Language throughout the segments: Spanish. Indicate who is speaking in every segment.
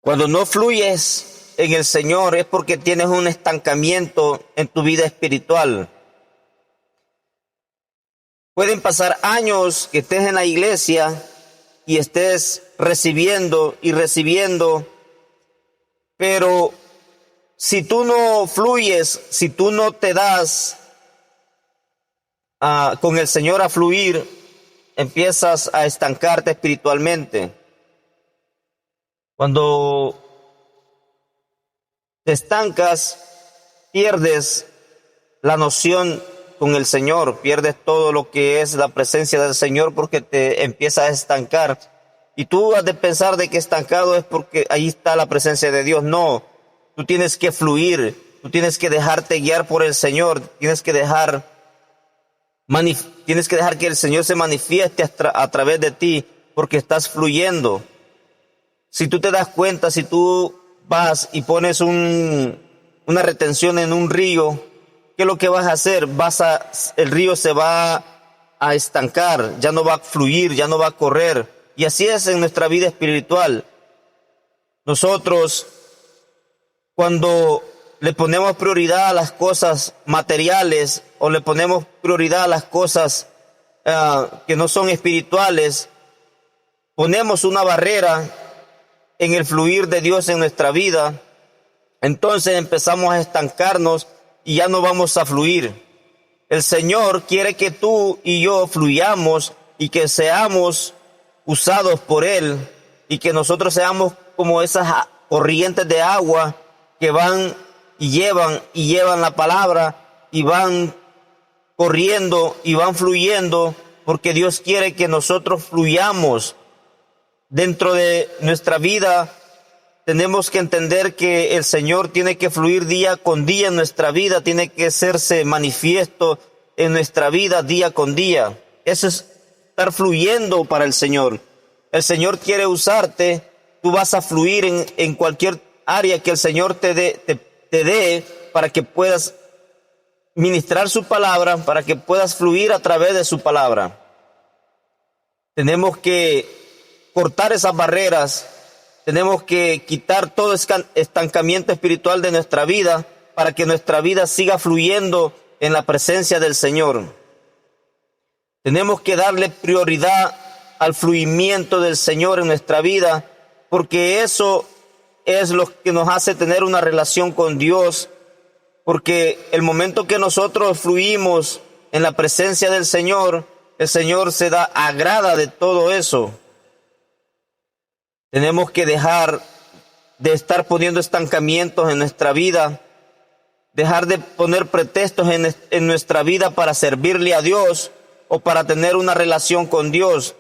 Speaker 1: Cuando no fluyes en el Señor es porque tienes un estancamiento en tu vida espiritual. Pueden pasar años que estés en la iglesia y estés recibiendo y recibiendo, pero si tú no fluyes, si tú no te das con el Señor a fluir, empiezas a estancarte espiritualmente. Cuando te estancas, pierdes la noción con el Señor, pierdes todo lo que es la presencia del Señor porque te empiezas a estancar. Y tú has de pensar de que estancado es porque ahí está la presencia de Dios. No, tú tienes que fluir, tú tienes que dejarte guiar por el Señor, tienes que dejar que el Señor se manifieste a través de ti porque estás fluyendo. Si tú te das cuenta, si tú vas y pones una retención en un río, ¿qué es lo que vas a hacer? El río se va a estancar, ya no va a fluir, ya no va a correr. Y así es en nuestra vida espiritual. Nosotros, cuando le ponemos prioridad a las cosas materiales o le ponemos prioridad a las cosas que no son espirituales, ponemos una barrera en el fluir de Dios en nuestra vida. Entonces empezamos a estancarnos y ya no vamos a fluir. El Señor quiere que tú y yo fluyamos y que seamos usados por Él y que nosotros seamos como esas corrientes de agua que van y llevan la palabra y van corriendo y van fluyendo, porque Dios quiere que nosotros fluyamos. Dentro de nuestra vida tenemos que entender que el Señor tiene que fluir día con día en nuestra vida, tiene que hacerse manifiesto en nuestra vida día con día. Eso es estar fluyendo para el Señor. El Señor quiere usarte, tú vas a fluir en cualquier área que el Señor te dé para que puedas ministrar su palabra, para que puedas fluir a través de su palabra. Tenemos que cortar esas barreras, tenemos que quitar todo estancamiento espiritual de nuestra vida para que nuestra vida siga fluyendo en la presencia del Señor. Tenemos que darle prioridad al fluimiento del Señor en nuestra vida, porque eso es lo que nos hace tener una relación con Dios, porque el momento que nosotros fluimos en la presencia del Señor, el Señor se agrada de todo eso. Tenemos que dejar de estar poniendo estancamientos en nuestra vida, dejar de poner pretextos en nuestra vida para servirle a Dios o para tener una relación con Dios,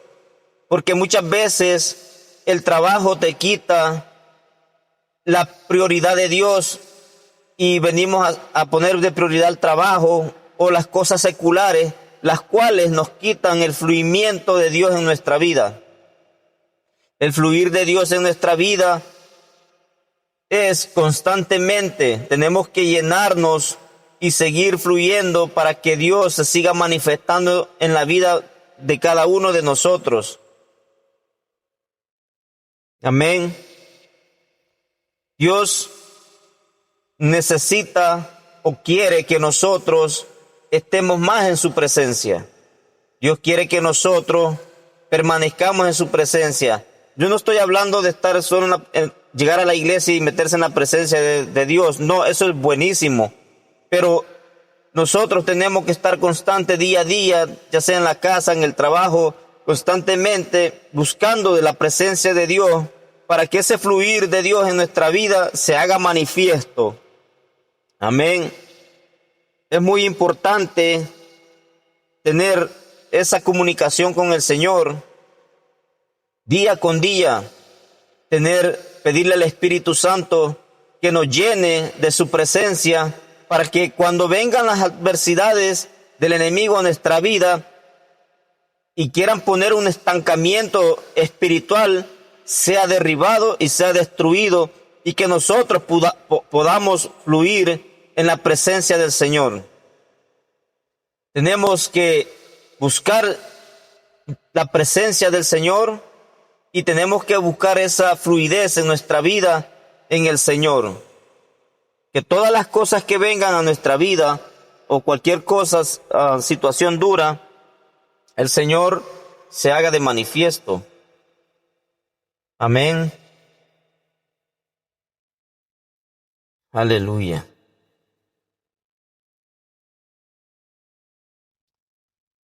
Speaker 1: porque muchas veces el trabajo te quita la prioridad de Dios y venimos a poner de prioridad el trabajo o las cosas seculares, las cuales nos quitan el fluimiento de Dios en nuestra vida. El fluir de Dios en nuestra vida es constantemente, tenemos que llenarnos y seguir fluyendo para que Dios se siga manifestando en la vida de cada uno de nosotros. Amén. Dios necesita o quiere que nosotros estemos más en su presencia. Dios quiere que nosotros permanezcamos en su presencia. Yo no estoy hablando de estar solo llegar a la iglesia y meterse en la presencia de Dios. No, eso es buenísimo. Pero nosotros tenemos que estar constante día a día, ya sea en la casa, en el trabajo, constantemente buscando de la presencia de Dios para que ese fluir de Dios en nuestra vida se haga manifiesto. Amén. Es muy importante tener esa comunicación con el Señor día con día, pedirle al Espíritu Santo que nos llene de su presencia para que cuando vengan las adversidades del enemigo a nuestra vida y quieran poner un estancamiento espiritual, sea derribado y sea destruido y que nosotros podamos fluir en la presencia del Señor. Tenemos que buscar la presencia del Señor y tenemos que buscar esa fluidez en nuestra vida en el Señor. Que todas las cosas que vengan a nuestra vida o cualquier cosa, situación dura, el Señor se haga de manifiesto. Amén. Aleluya.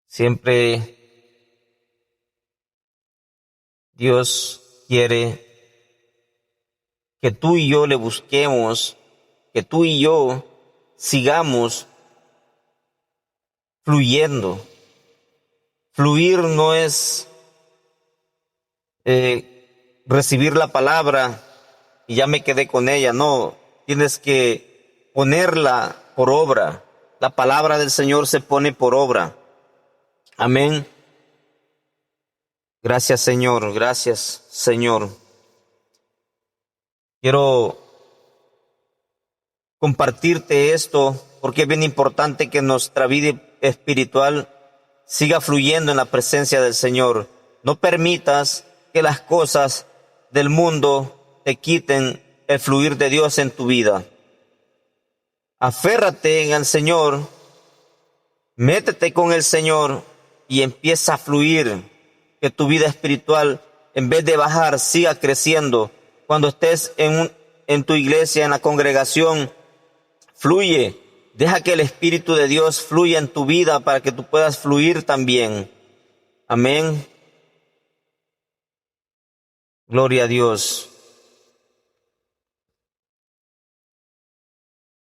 Speaker 1: Siempre Dios quiere que tú y yo le busquemos, que tú y yo sigamos fluyendo. Fluir no es recibir la palabra y ya me quedé con ella. No, tienes que ponerla por obra. La palabra del Señor se pone por obra. Amén. Gracias, Señor. Gracias, Señor. Quiero compartirte esto porque es bien importante que nuestra vida espiritual siga fluyendo en la presencia del Señor. No permitas que las cosas del mundo te quiten el fluir de Dios en tu vida. Aférrate en el Señor, métete con el Señor y empieza a fluir. Que tu vida espiritual, en vez de bajar, siga creciendo. Cuando estés en tu iglesia, en la congregación, fluye. Deja que el Espíritu de Dios fluya en tu vida para que tú puedas fluir también. Amén. Gloria a Dios.